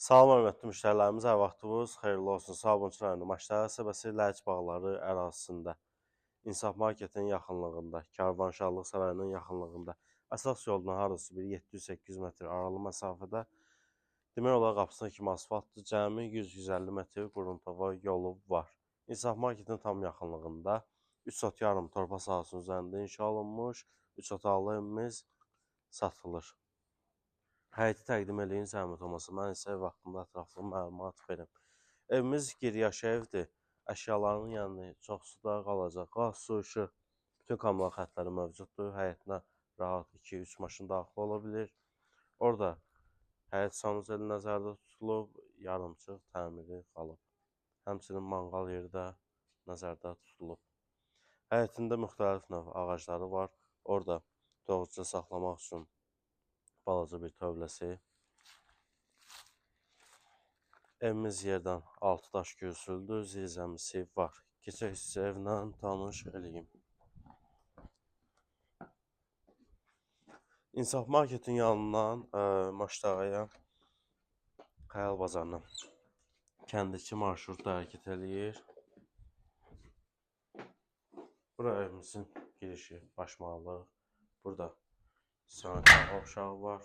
Salam hörmətli müştərilərimiz, hər vaxtınız xeyirli olsun. Sabunçu rayonu Maçlar qəsəbəsi Ləcə bağları ərazisində, İnsaf Marketin yaxınlığında, Karvanşahlıq sarayının yaxınlığında, əsas yoldan hardasa bir 700-800 metr aralı məsafədə demək olar qapısına kimi asfaltdır, cəmi 100-150 metr quruntava yolu var. İnsaf Marketin tam yaxınlığında 3 sot yarım torpa sahəsinin üzərində inşa olunmuş 3 otaqlı evimiz satılır. Həyəti təqdim eləyin, zəhmət olmasa. Mən isə ev haqqında ətraflı məlumat verim. Evimiz qeyri-yaşa evdir. Əşyaların yəni çoxsu da qalacaq. Qaz, su, işıq, bütün kommunal xəttləri mövcuddur. Həyətinə rahat 2-3 maşın daxil ola bilir. Orada həyət sanuzel nəzərdə tutulub, yarımçıq təmiri qalıb. Həmçinin manqal yeri də nəzərdə tutulub. Həyətində müxtəlif növ ağacları var. Orada doğruca saxlamaq üçün balaca bir tövləsi. Evimiz yerdən 6 daş gürsüldür, zirzəmisi var. Keçək sizə evlə tanış eləyim. İnsaf Marketin yanından Maçdağaya, Xəyal bazarına kəndiki marşrut hərəkət eləyir. Bura evimizin girişi, başmaqlıq. Burada sanitar qovşağı var.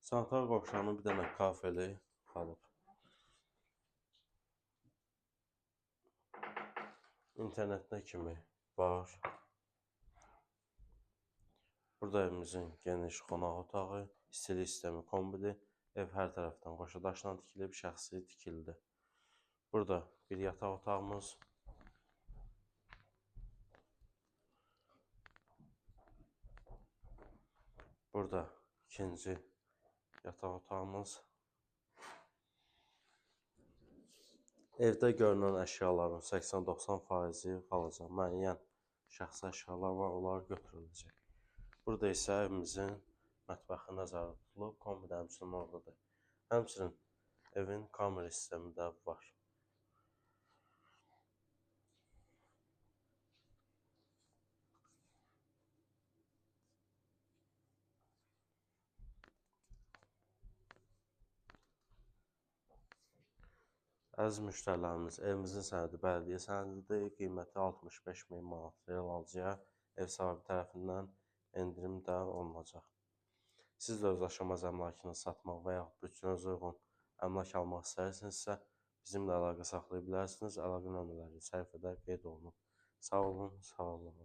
Sanitar qovşağının bir dənə kafeli qalıb. İnternetinə kimi var. Burada evimizin geniş qonaq otağı, istilik sistemi kombili, ev hər tərəfdən qoşa daşla tikilib, şəxsi tikildi. Burada bir yataq otağımız, burada ikinci yataq otağımız. Evdə görünən əşyaların 80-90%-i qalacaq. Müəyyən şəxsi əşyalar var, onlar götürüləcək. Burada isə evimizin mətbəxi nəzərdə tutulub, kombi də həmçinin oradadır. Həmçinin evin kamera sistemi də var. Əziz müştərilərimiz, evimizin sənədi bələdiyyə sənədidir. Qiyməti 65 min manat real alıcıya ev sahibi tərəfindən endirim də olunacaq. Siz də öz yaşamaz əmlakını satmaq və yaxud bütçənizə uyğun əmlak almaq istəyirsinizsə, bizimlə əlaqə saxlaya bilərsiniz. Əlaqə nömrələri səhifədə qeyd olunub. Sağ olun, sağ olun.